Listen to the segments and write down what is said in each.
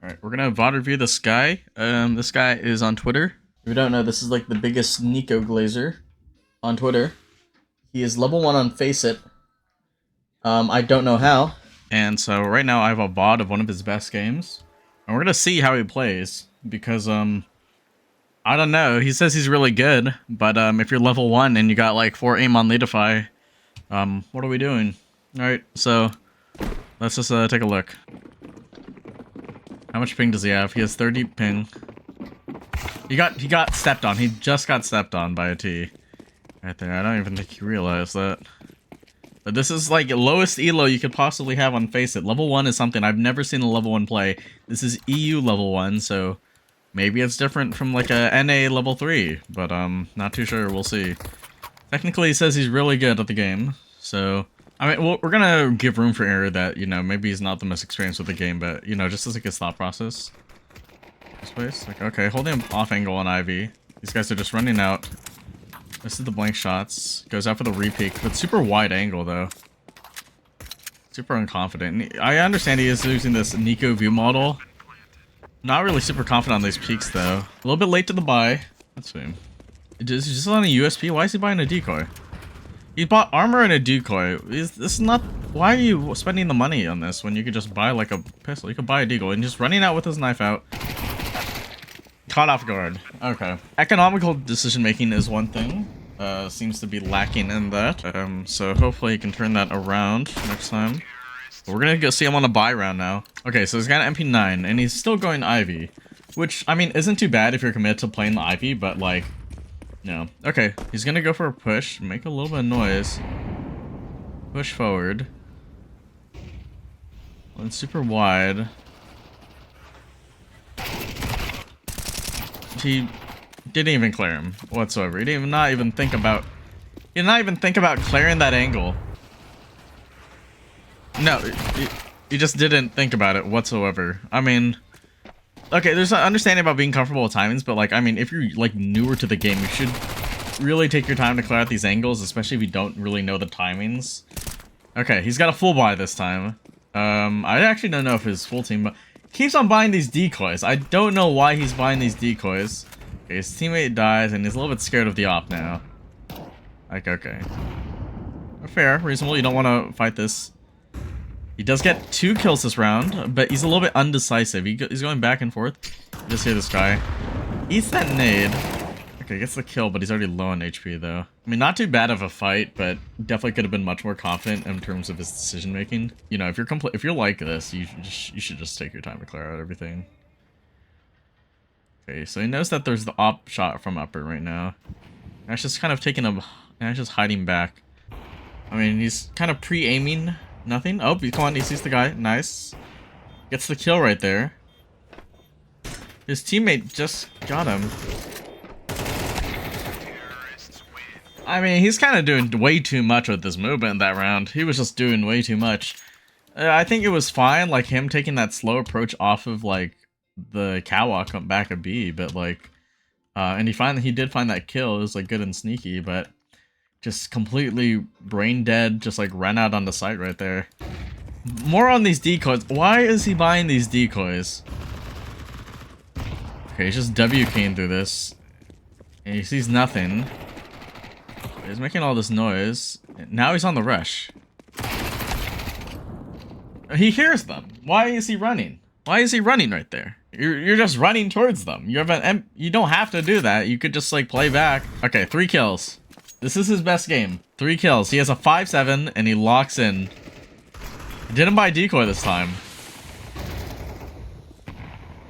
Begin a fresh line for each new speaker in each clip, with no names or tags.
Alright, we're gonna VOD review this guy. This guy is on Twitter. If you don't know, this is like the biggest NiKo glazer on Twitter. He is level 1 on FACEIT. I don't know how. And so right now I have a VOD of one of his best games. And we're gonna see how he plays. Because, I don't know. He says he's really good. But, if you're level 1 and you got like 4 aim on Leadify, what are we doing? Alright, so let's just take a look. How much ping does he have? He has 30 ping. He got stepped on. He just got stepped on by a T. Right there. I don't even think he realized that. But this is like lowest elo you could possibly have on FACEIT. Level 1 is something I've never seen a level 1 play. This is EU level 1, so maybe it's different from like a NA level 3. But not too sure. We'll see. Technically, he says he's really good at the game. So I mean, we're gonna give room for error that, you know, maybe he's not the most experienced with the game, but, you know, just as like his thought process. This place? Like, okay, holding him off angle on Ivy. These guys are just running out. This is the blank shots. Goes out for the repeak, but super wide angle, though. Super unconfident. I understand he is using this NiKo view model. Not really super confident on these peaks, though. A little bit late to the buy. Let's see. Is he just on a USP? Why is he buying a decoy? He bought armor and a decoy. This is not... Why are you spending the money on this when you could just buy like a pistol? You could buy a decoy and just running out with his knife out. Caught off guard. Okay. Economical decision making is one thing. Seems to be lacking in that. So hopefully he can turn that around next time. But we're gonna go see him on a buy round now. Okay, so he's got an MP9 and he's still going Ivy. Which, I mean, isn't too bad if you're committed to playing the Ivy, but like... No. Okay, he's gonna go for a push, make a little bit of noise. Push forward. Went super wide. He didn't even clear him whatsoever. He didn't not even think about... He did not even think about clearing that angle. No, he just didn't think about it whatsoever. I mean... Okay, there's an understanding about being comfortable with timings, but like, I mean, if you're like newer to the game, you should really take your time to clear out these angles, especially if you don't really know the timings. Okay, he's got a full buy this time. I actually don't know if his full team keeps on buying these decoys. I don't know why he's buying these decoys. Okay, his teammate dies and he's a little bit scared of the op now. Like, okay. Fair, reasonable, you don't want to fight this. He does get 2 kills this round, but he's a little bit undecisive. He's going back and forth. You just hear this guy. Eats that nade. Okay, gets the kill, but he's already low on HP, though. I mean, not too bad of a fight, but definitely could have been much more confident in terms of his decision-making. You know, if you're like this, you should just take your time to clear out everything. Okay, so he knows that there's the op shot from upper right now. Ash just kind of taking a... Ash just hiding back. I mean, he's kind of pre-aiming... Nothing? Oh, come on, he sees the guy. Nice. Gets the kill right there. His teammate just got him. I mean, he's kind of doing way too much with this movement that round. He was just doing way too much. I think it was fine, like him taking that slow approach off of like the catwalk up back of B, but like, and he did find that kill. It was like good and sneaky, but just completely brain dead, just like ran out on the site right there. More on these decoys. Why is he buying these decoys? Okay, he's just WKing through this. And he sees nothing. He's making all this noise. Now he's on the rush. He hears them. Why is he running? Why is he running right there? You're just running towards them. You don't have to do that. You could just like play back. Okay, 3 kills. This is his best game. 3 kills. He has a 5-7 and he locks in. He didn't buy decoy this time.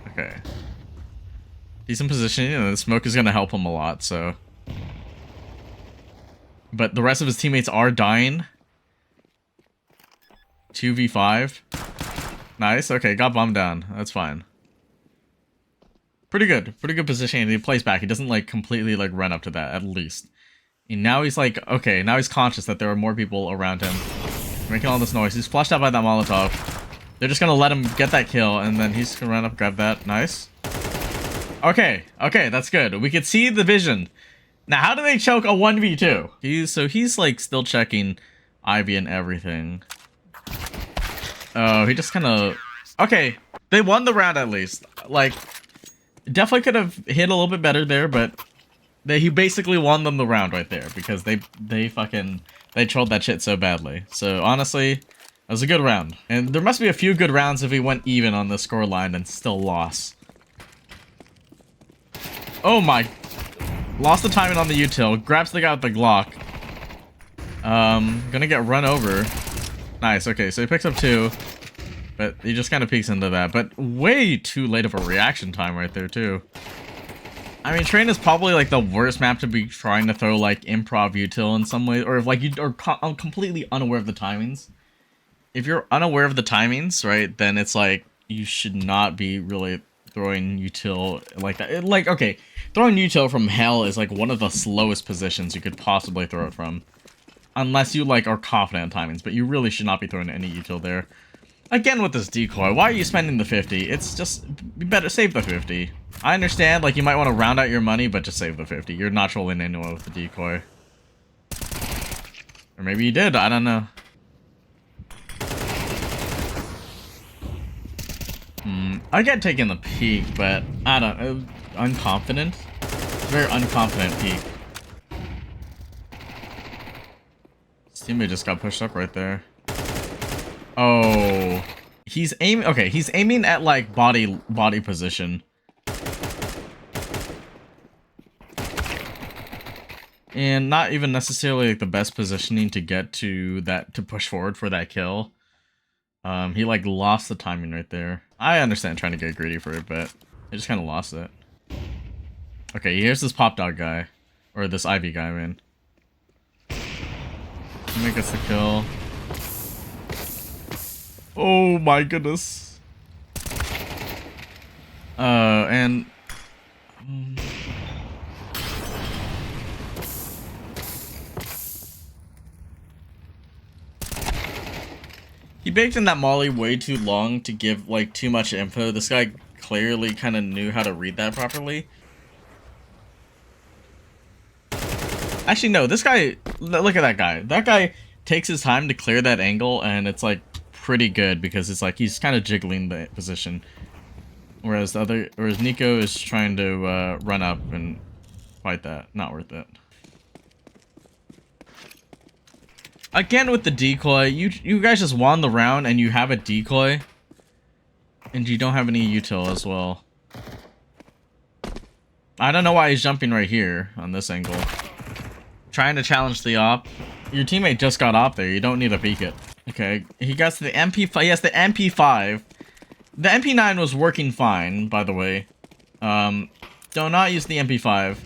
Okay. Decent positioning, and the smoke is gonna help him a lot, so. But the rest of his teammates are dying. 2v5. Nice. Okay, got bombed down. That's fine. Pretty good. Pretty good positioning. He plays back. He doesn't like completely like run up to that, at least. And now he's like, okay, now he's conscious that there are more people around him. Making all this noise. He's flushed out by that Molotov. They're just gonna let him get that kill, and then he's gonna run up, grab that. Nice. Okay, okay, that's good. We could see the vision. Now, how do they choke a 1v2? So he's like still checking Ivy and everything. Oh, he just kind of... Okay, They won the round at least. Like, definitely could have hit a little bit better there, but he basically won them the round right there because they trolled that shit so badly. So honestly, that was a good round. And there must be a few good rounds if we went even on the score line and still lost. Oh my. Lost the timing on the util. Grabs the guy with the Glock. Gonna get run over. Nice, okay, so he picks up 2. But he just kind of peeks into that. But way too late of a reaction time right there, too. I mean, Train is probably, like, the worst map to be trying to throw, like, improv util in some ways. Or if, like, you are completely unaware of the timings. If you're unaware of the timings, right, then it's, like, you should not be really throwing util like that. Like, okay, throwing util from hell is, like, one of the slowest positions you could possibly throw it from. Unless you, like, are confident in timings. But you really should not be throwing any util there. Again with this decoy, why are you spending the 50? It's just, you better save the 50. I understand, like, you might want to round out your money, but just save the 50. You're not trolling anyone with the decoy. Or maybe you did, I don't know. I get taking the peek, but I don't know. Unconfident? Very unconfident peek. This teammate just got pushed up right there. Oh, he's aiming. Okay, he's aiming at like body position. And not even necessarily like the best positioning to get to that, to push forward for that kill. He like lost the timing right there. I understand trying to get greedy for it, but he just kind of lost it. Okay, here's this pop dog guy, or this Ivy guy, man. Make us the kill. Oh my goodness. And he baked in that molly way too long to give like too much info. This guy clearly kind of knew how to read that properly. Actually, no, this guy, look at that guy. That guy takes his time to clear that angle, and it's like pretty good because it's like he's kind of jiggling the position. Whereas NiKo is trying to run up and fight that. Not worth it. Again with the decoy, you guys just won the round and you have a decoy. And you don't have any util as well. I don't know why he's jumping right here on this angle. Trying to challenge the op. Your teammate just got op there. You don't need to peek it. Okay, he got to the MP5. He has the MP5. The MP9 was working fine, by the way. Do not use the MP5.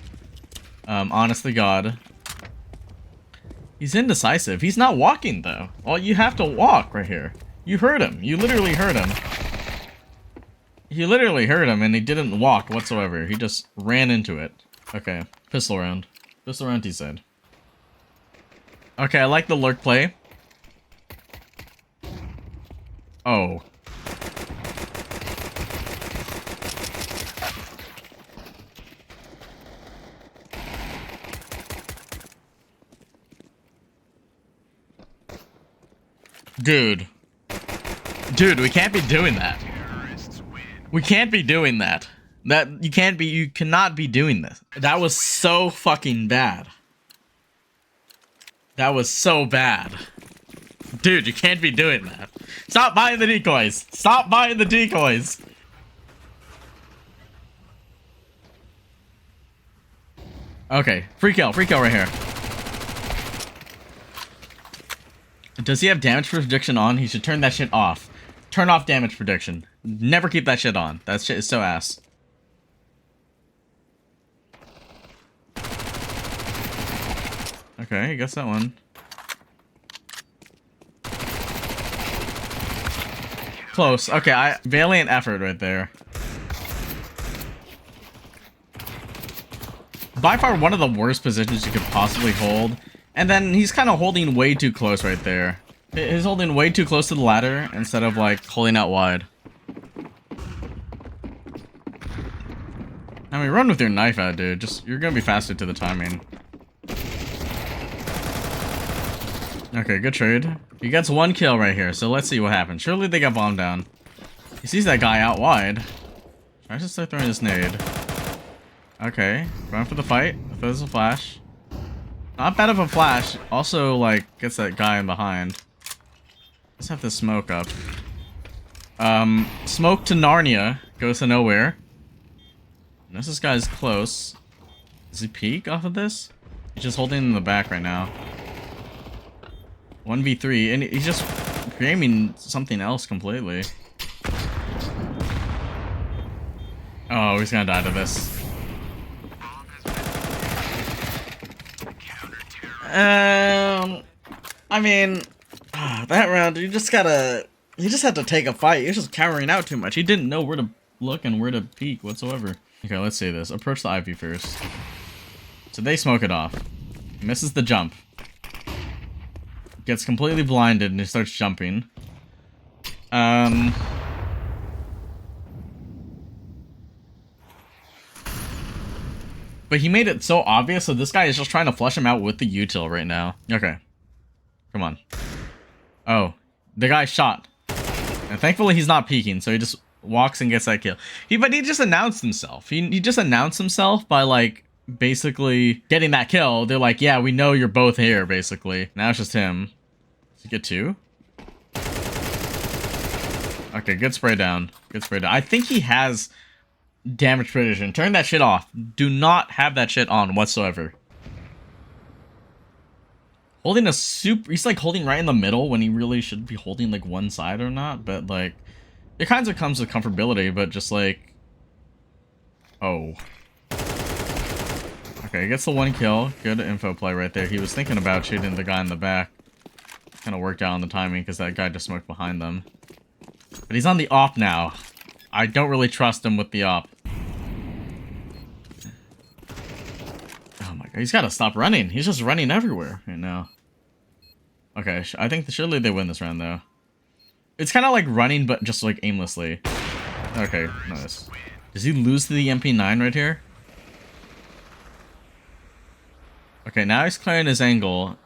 Honest to God. He's indecisive. He's not walking, though. Well, you have to walk right here. You heard him. You literally heard him. He literally heard him, and he didn't walk whatsoever. He just ran into it. Okay, pistol round. Pistol round, he said. Okay, I like the lurk play. Oh. Dude. Dude, we can't be doing that. We can't be doing that. You cannot be doing this. That was so fucking bad. That was so bad. Dude, you can't be doing that. Stop buying the decoys. Stop buying the decoys. Okay, free kill right here. Does he have damage prediction on? He should turn that shit off. Turn off damage prediction. Never keep that shit on. That shit is so ass. Okay, I guess that one. Close. Okay, valiant effort right there. By far one of the worst positions you could possibly hold. And then he's kind of holding way too close right there. He's holding way too close to the ladder instead of like holding out wide. I mean, run with your knife out, dude. You're gonna be faster to the timing. Okay, good trade. He gets one kill right here, so let's see what happens. Surely they got bombed down. He sees that guy out wide. Tries to start throwing his nade. Okay, going for the fight. Throws a flash. Not bad of a flash. Also, like, gets that guy in behind. Let's have this smoke up. Smoke to Narnia. Goes to nowhere. Unless this guy's close. Does he peek off of this? He's just holding in the back right now. 1v3, and he's just aiming something else completely. Oh, he's gonna die to this. I mean, that round, you just had to take a fight. You're just cowering out too much. He didn't know where to look and where to peek whatsoever. Okay, let's see this. Approach the Ivy first. So they smoke it off. Misses the jump. Gets completely blinded and he starts jumping. But he made it so obvious, so this guy is just trying to flush him out with the util right now. Okay. Come on. Oh. The guy shot. And thankfully he's not peeking, so he just walks and gets that kill. But he just announced himself. He just announced himself by, like, basically getting that kill. They're like, yeah, we know you're both here, basically. Now it's just him. Does he get two? Okay, good spray down. Good spray down. I think he has damage precision. Turn that shit off. Do not have that shit on whatsoever. Holding a super... He's like holding right in the middle when he really should be holding like one side or not. But like... It kind of comes with comfortability, but just like... Oh. Okay, gets the one kill. Good info play right there. He was thinking about shooting the guy in the back. Kind of worked out on the timing because that guy just smoked behind them. But he's on the op now. I don't really trust him with the op. Oh my god, he's got to stop running. He's just running everywhere right now. Okay, I think surely they win this round though. It's kind of like running, but just like aimlessly. Okay, nice. Does he lose to the MP9 right here? Okay, now he's clearing his angle.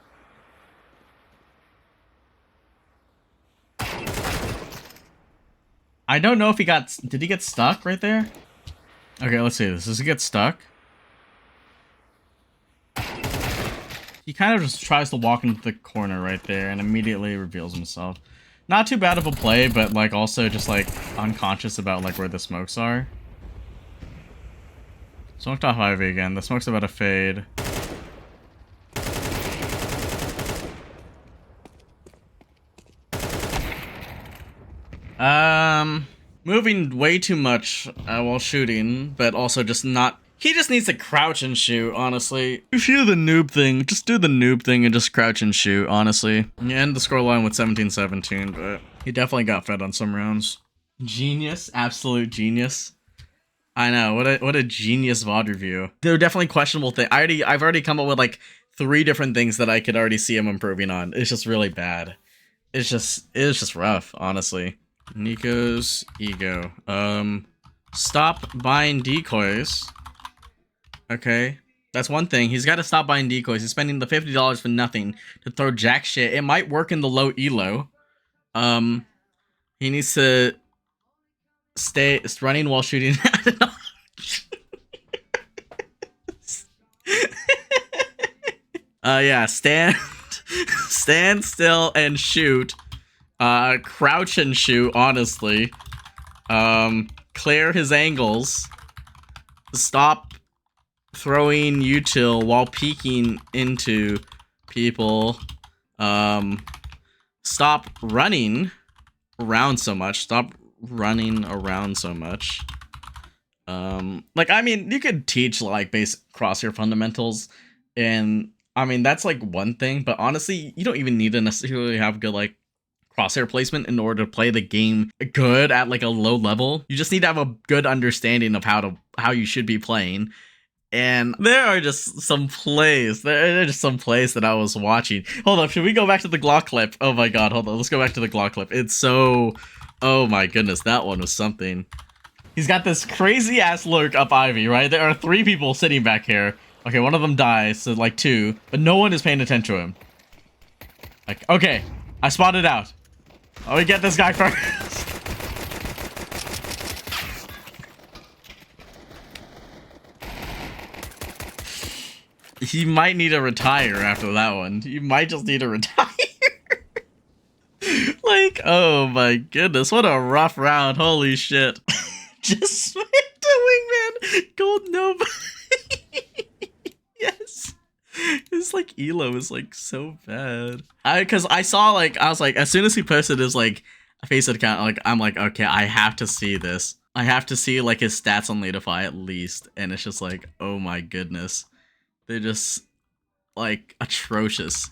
I don't know if he got... Did he get stuck right there? Okay, let's see this. Does he get stuck? He kind of just tries to walk into the corner right there and immediately reveals himself. Not too bad of a play, but like also just like unconscious about like where the smokes are. Smoked off Ivy again. The smoke's about to fade. Moving way too much while shooting, but also just not... He just needs to crouch and shoot, honestly. If you do the noob thing, just do the noob thing and just crouch and shoot, honestly. You end the scoreline with 17-17, but he definitely got fed on some rounds. Genius, absolute genius. I know, what a genius VOD review. There are definitely questionable things. I've already come up with like 3 different things that I could already see him improving on. It's just really bad. It's just rough, honestly. NiKo's ego. Stop buying decoys. Okay, that's one thing. He's got to stop buying decoys. He's spending the $50 for nothing to throw jack shit. It might work in the low elo. He needs to stay running while shooting. I don't know. Yeah, stand still and shoot. Crouch and shoot, honestly. Clear his angles. Stop throwing util while peeking into people. Stop running around so much. Stop running around so much. Like, I mean, you could teach, like, basic crosshair fundamentals, and, I mean, that's, like, one thing, but honestly, you don't even need to necessarily have good, like, crosshair placement in order to play the game good at like a low level. You just need to have a good understanding of how you should be playing. And there are just some plays. There are just some plays that I was watching. Hold up, should we go back to the Glock clip? Oh my god, hold on. Let's go back to the Glock clip. It's so... Oh my goodness, that one was something. He's got this crazy ass lurk up Ivy, right? There are 3 people sitting back here. Okay, one of them dies, so like 2. But no one is paying attention to him. Like, okay, I spotted out. Oh, we get this guy first. He might need to retire after that one. He might just need to retire. Like, oh my goodness, what a rough round. Holy shit. Just went to Wingman. Gold Nova. Yes. His like elo is like so bad. Cause I saw like, I was like, as soon as he posted his like FACEIT account, like I'm like, okay, I have to see this. I have to see like his stats on Latify at least. And it's just like, oh my goodness. They're just like atrocious.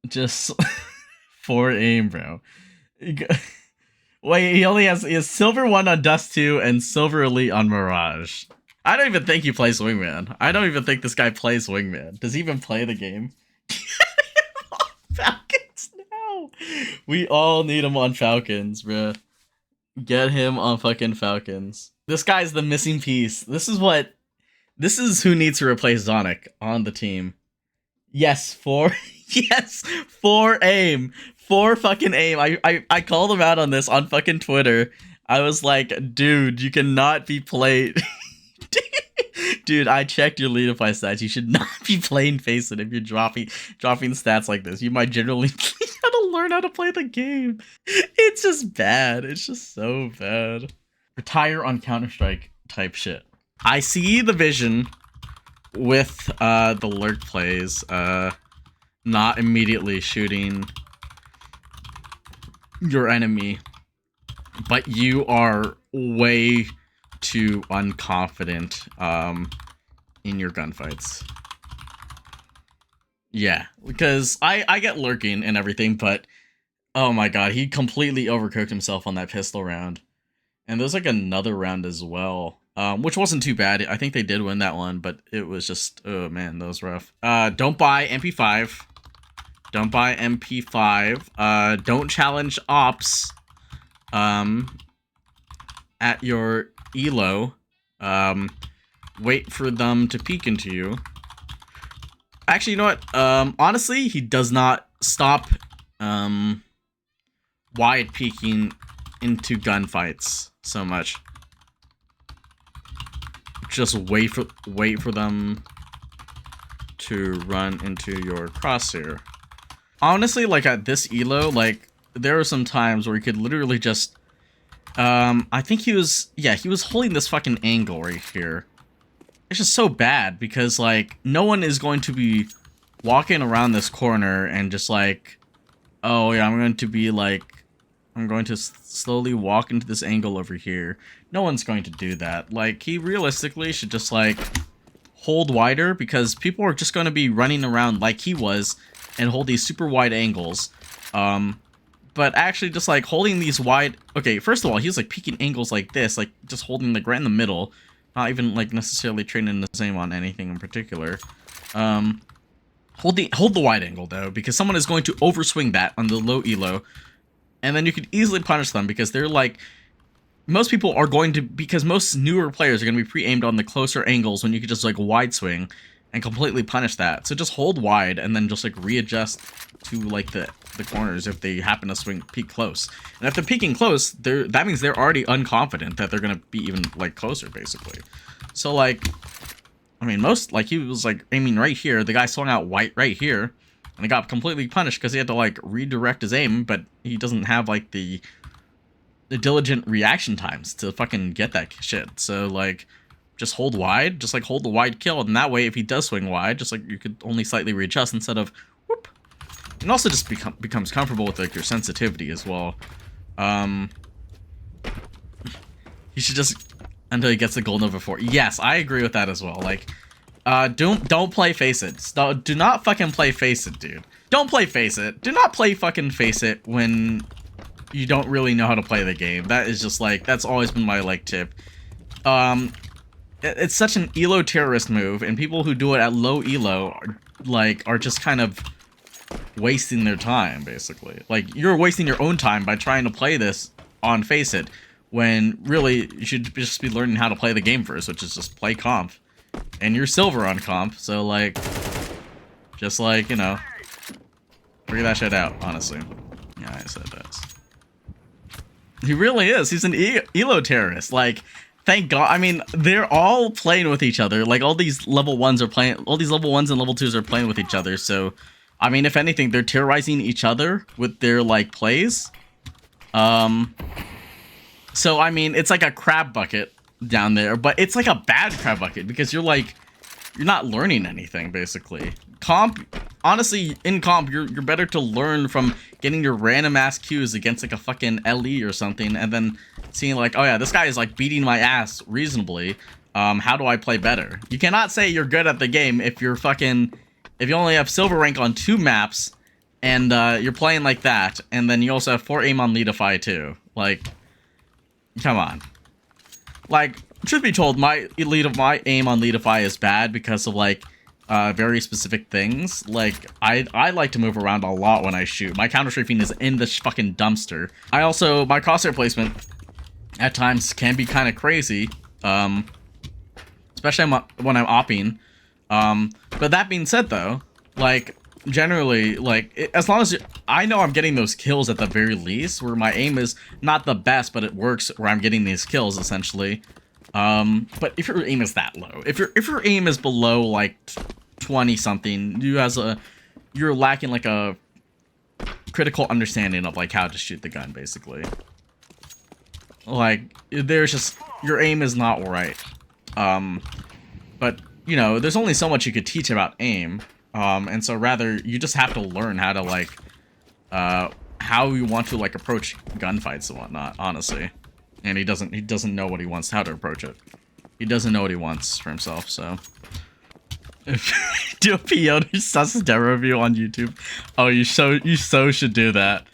Just 4 aim, bro. Wait, he has silver 1 on Dust 2 and silver elite on Mirage. I don't even think he plays Wingman. I don't even think this guy plays Wingman. Does he even play the game? Falcons now. We all need him on Falcons, bro. Get him on fucking Falcons. This guy's the missing piece. This is who needs to replace Zonic on the team. Yes, 4 yes, 4 aim. 4 fucking aim. I called him out on this on fucking Twitter. I was like, dude, you cannot be played. Dude, I checked your Leadify stats. You should not be playing FACEIT if you're dropping stats like this. You might generally have to learn how to play the game. It's just bad. It's just so bad. Retire on Counter-Strike type shit. I see the vision with the lurk plays, not immediately shooting your enemy, but you are way too unconfident in your gunfights. Yeah, because I get lurking and everything, but oh my god, he completely overcooked himself on that pistol round. And there's like another round as well, which wasn't too bad. I think they did win that one, but it was just, oh man, that was rough. Don't buy MP5. Don't buy MP5. Don't challenge ops at your elo. Wait for them to peek into you. Actually, you know what? Honestly, he does not stop wide peeking into gunfights so much. Just wait for them to run into your crosshair. Honestly, like at this elo, like there were some times where he could literally just I think he was holding this fucking angle right here. It's just so bad because like no one is going to be walking around this corner and just like, oh yeah, I'm going to slowly walk into this angle over here. No one's going to do that. Like, he realistically should just, like, hold wider because people are just going to be running around like he was and hold these super wide angles. But actually just, like, holding these wide... Okay, first of all, he's, like, peeking angles like this, like, just holding, like, right in the middle. Not even, like, necessarily training the same on anything in particular. Hold the wide angle, though, because someone is going to overswing that on the low elo. And then you could easily punish them because they're like, most people are going to, because most newer players are going to be pre-aimed on the closer angles when you could just like wide swing and completely punish that. So just hold wide and then just like readjust to like the corners if they happen to peek close. And if they're peeking close, that means they're already unconfident that they're going to be even like closer basically. So like, I mean, like he was like aiming right here. The guy swung out right here. And he got completely punished because he had to, like, redirect his aim, but he doesn't have, like, the diligent reaction times to fucking get that shit. So, like, just hold wide. Just, like, hold the wide kill. And that way, if he does swing wide, just, like, you could only slightly readjust instead of, whoop. And also just becomes comfortable with, like, your sensitivity as well. He should just, until he gets the gold Nova 4. Yes, I agree with that as well. Like... don't play FACEIT. Do not fucking play FACEIT, dude. Don't play FACEIT. Do not play fucking FACEIT when you don't really know how to play the game. That is just like, that's always been my like tip. It's such an elo terrorist move, and people who do it at low elo are just kind of wasting their time, basically. Like, you're wasting your own time by trying to play this on FACEIT, when really you should just be learning how to play the game first, which is just play comp. And you're silver on comp, so like, just like, you know, figure that shit out, honestly. Yeah, I said that. He really is. He's an elo terrorist. Like, Thank God. I mean, they're all playing with each other. Like all these level 1s are playing. All these level 1s and level 2s are playing with each other. So, I mean, if anything, they're terrorizing each other with their like plays. So I mean, it's like a crab bucket down there, but it's like a bad crab bucket because you're not learning anything basically. Comp, honestly, in comp, you're better to learn from getting your random ass Qs against like a fucking LE or something, and then seeing like, oh yeah, this guy is like beating my ass reasonably. How do I play better? You cannot say you're good at the game if you're if you only have silver rank on 2 maps, and you're playing like that, and then you also have 4 aim on Leadify too. Like, come on. Like, truth be told, my aim on Leadify is bad because of like very specific things. Like, I like to move around a lot when I shoot. My counter strafing is in this fucking dumpster. My crosshair placement at times can be kind of crazy, especially when I'm opping. But that being said, though, like, generally, like, as long as I know I'm getting those kills at the very least, where my aim is not the best, but it works where I'm getting these kills essentially. But if your aim is that low, if your aim is below like 20 something, you're lacking like a critical understanding of like how to shoot the gun basically. Like, there's just, your aim is not right. But you know, there's only so much you could teach about aim. And so rather, you just have to learn how to like, how you want to like approach gunfights and whatnot, honestly. And he doesn't know what he wants, how to approach it. He doesn't know what he wants for himself, so. Do a Peyote sus demo review on YouTube. Oh, you so should do that.